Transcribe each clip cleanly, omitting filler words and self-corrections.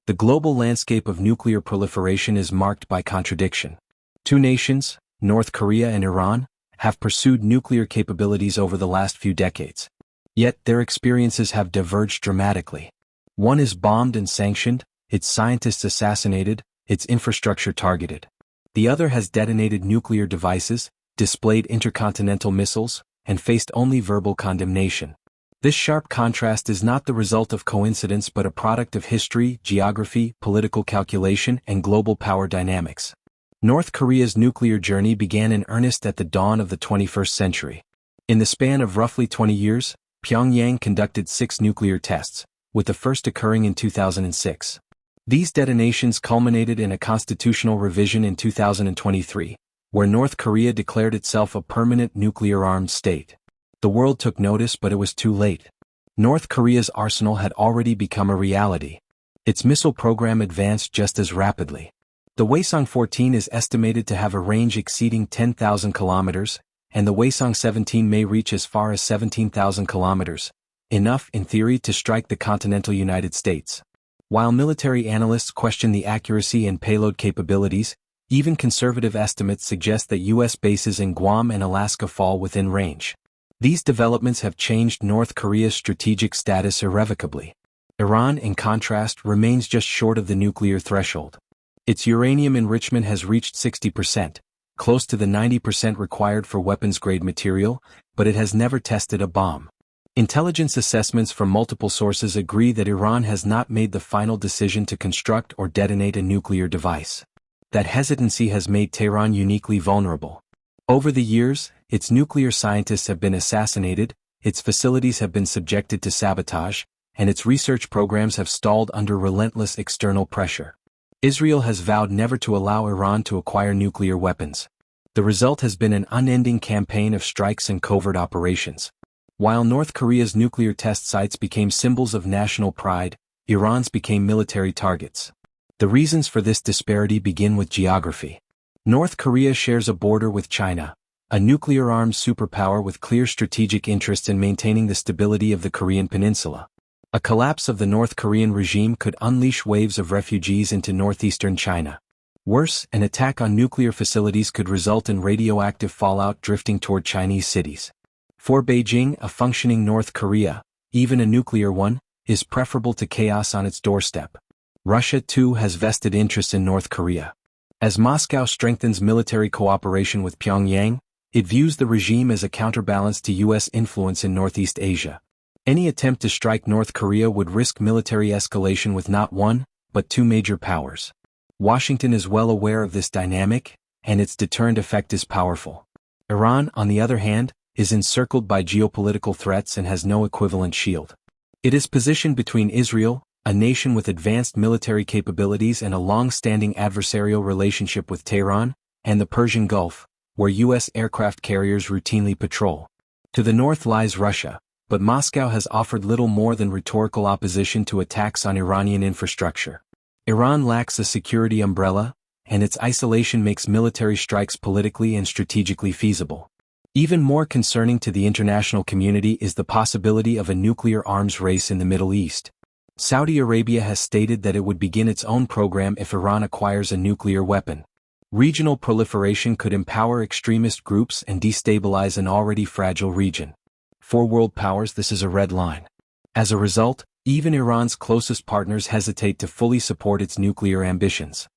The global landscape of nuclear proliferation is marked by contradiction. Two nations, North Korea and Iran, have pursued nuclear capabilities over the last few decades. Yet their experiences have diverged dramatically. One is bombed and sanctioned, its scientists assassinated, its infrastructure targeted. The other has detonated nuclear devices, displayed intercontinental missiles, and faced only verbal condemnation. This sharp contrast is not the result of coincidence but a product of history, geography, political calculation, and global power dynamics. North Korea's nuclear journey began in earnest at the dawn of the 21st century. In the span of roughly 20 years, Pyongyang conducted 6 nuclear tests, with the first occurring in 2006. These detonations culminated in a constitutional revision in 2023, where North Korea declared itself a permanent nuclear-armed state. The world took notice, but it was too late. North Korea's arsenal had already become a reality. Its missile program advanced just as rapidly. The Hwasong-14 is estimated to have a range exceeding 10,000 kilometers, and the Hwasong-17 may reach as far as 17,000 kilometers, enough in theory to strike the continental United States. While military analysts question the accuracy and payload capabilities, even conservative estimates suggest that U.S. bases in Guam and Alaska fall within range. These developments have changed North Korea's strategic status irrevocably. Iran, in contrast, remains just short of the nuclear threshold. Its uranium enrichment has reached 60%, close to the 90% required for weapons-grade material, but it has never tested a bomb. Intelligence assessments from multiple sources agree that Iran has not made the final decision to construct or detonate a nuclear device. That hesitancy has made Tehran uniquely vulnerable. Over the years, its nuclear scientists have been assassinated, its facilities have been subjected to sabotage, and its research programs have stalled under relentless external pressure. Israel has vowed never to allow Iran to acquire nuclear weapons. The result has been an unending campaign of strikes and covert operations. While North Korea's nuclear test sites became symbols of national pride, Iran's became military targets. The reasons for this disparity begin with geography. North Korea shares a border with China, a nuclear-armed superpower with clear strategic interests in maintaining the stability of the Korean peninsula. A collapse of the North Korean regime could unleash waves of refugees into northeastern China. Worse, an attack on nuclear facilities could result in radioactive fallout drifting toward Chinese cities. For Beijing, a functioning North Korea, even a nuclear one, is preferable to chaos on its doorstep. Russia, too, has vested interest in North Korea. As Moscow strengthens military cooperation with Pyongyang, it views the regime as a counterbalance to U.S. influence in Northeast Asia. Any attempt to strike North Korea would risk military escalation with not one, but two major powers. Washington is well aware of this dynamic, and its deterrent effect is powerful. Iran, on the other hand, is encircled by geopolitical threats and has no equivalent shield. It is positioned between Israel, a nation with advanced military capabilities and a long-standing adversarial relationship with Tehran, and the Persian Gulf, where U.S. aircraft carriers routinely patrol. To the north lies Russia, but Moscow has offered little more than rhetorical opposition to attacks on Iranian infrastructure. Iran lacks a security umbrella, and its isolation makes military strikes politically and strategically feasible. Even more concerning to the international community is the possibility of a nuclear arms race in the Middle East. Saudi Arabia has stated that it would begin its own program if Iran acquires a nuclear weapon. Regional proliferation could empower extremist groups and destabilize an already fragile region. For world powers, this is a red line. As a result, even Iran's closest partners hesitate to fully support its nuclear ambitions.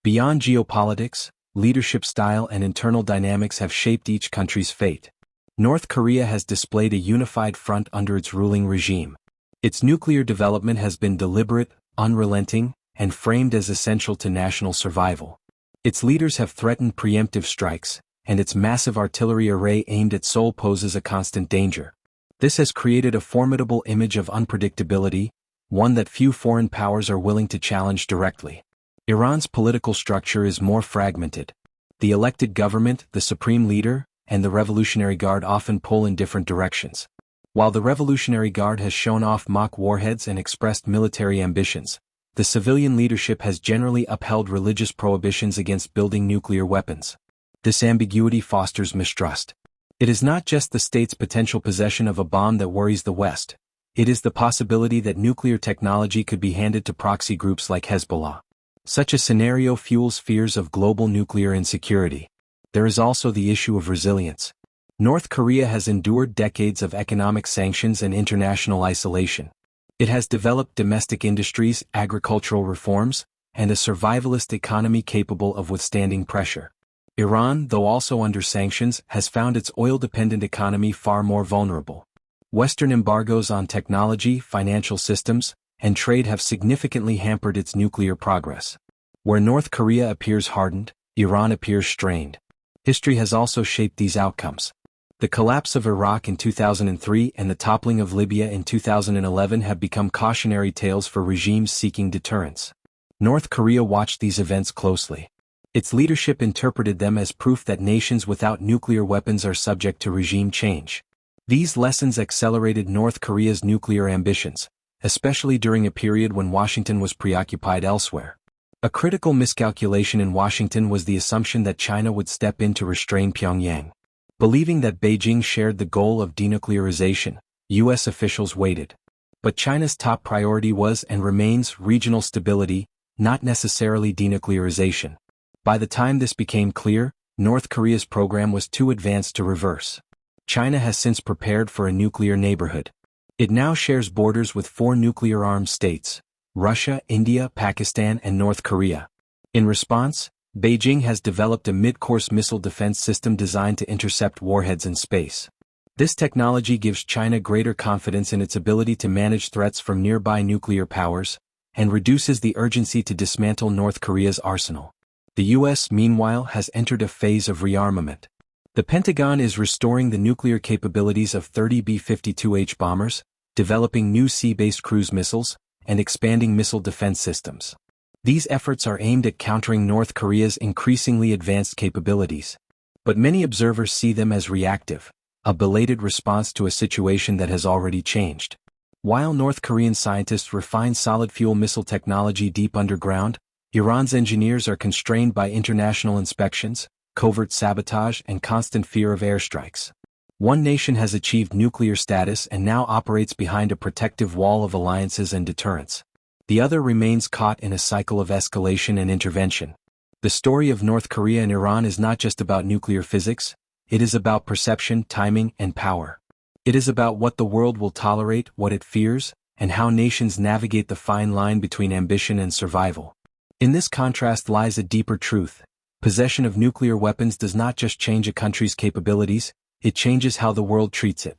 Beyond geopolitics, leadership style and internal dynamics have shaped each country's fate. North Korea has displayed a unified front under its ruling regime. Its nuclear development has been deliberate, unrelenting, and framed as essential to national survival. Its leaders have threatened preemptive strikes, and its massive artillery array aimed at Seoul poses a constant danger. This has created a formidable image of unpredictability, one that few foreign powers are willing to challenge directly. Iran's political structure is more fragmented. The elected government, the supreme leader, and the Revolutionary Guard often pull in different directions. While the Revolutionary Guard has shown off mock warheads and expressed military ambitions, the civilian leadership has generally upheld religious prohibitions against building nuclear weapons. This ambiguity fosters mistrust. It is not just the state's potential possession of a bomb that worries the West. It is the possibility that nuclear technology could be handed to proxy groups like Hezbollah. Such a scenario fuels fears of global nuclear insecurity. There is also the issue of resilience. North Korea has endured decades of economic sanctions and international isolation. It has developed domestic industries, agricultural reforms, and a survivalist economy capable of withstanding pressure. Iran, though also under sanctions, has found its oil-dependent economy far more vulnerable. Western embargoes on technology, financial systems, and trade have significantly hampered its nuclear progress. Where North Korea appears hardened, Iran appears strained. History has also shaped these outcomes. The collapse of Iraq in 2003 and the toppling of Libya in 2011 have become cautionary tales for regimes seeking deterrence. North Korea watched these events closely. Its leadership interpreted them as proof that nations without nuclear weapons are subject to regime change. These lessons accelerated North Korea's nuclear ambitions, especially during a period when Washington was preoccupied elsewhere. A critical miscalculation in Washington was the assumption that China would step in to restrain Pyongyang. Believing that Beijing shared the goal of denuclearization, U.S. officials waited. But China's top priority was and remains regional stability, not necessarily denuclearization. By the time this became clear, North Korea's program was too advanced to reverse. China has since prepared for a nuclear neighborhood. It now shares borders with 4 nuclear-armed states: Russia, India, Pakistan, and North Korea. In response, Beijing has developed a mid-course missile defense system designed to intercept warheads in space. This technology gives China greater confidence in its ability to manage threats from nearby nuclear powers, and reduces the urgency to dismantle North Korea's arsenal. The U.S., meanwhile, has entered a phase of rearmament. The Pentagon is restoring the nuclear capabilities of 30 B-52H bombers, developing new sea-based cruise missiles, and expanding missile defense systems. These efforts are aimed at countering North Korea's increasingly advanced capabilities. But many observers see them as reactive, a belated response to a situation that has already changed. While North Korean scientists refine solid-fuel missile technology deep underground, Iran's engineers are constrained by international inspections, covert sabotage, and constant fear of airstrikes. One nation has achieved nuclear status and now operates behind a protective wall of alliances and deterrence. The other remains caught in a cycle of escalation and intervention. The story of North Korea and Iran is not just about nuclear physics, it is about perception, timing, and power. It is about what the world will tolerate, what it fears, and how nations navigate the fine line between ambition and survival. In this contrast lies a deeper truth. Possession of nuclear weapons does not just change a country's capabilities, it changes how the world treats it.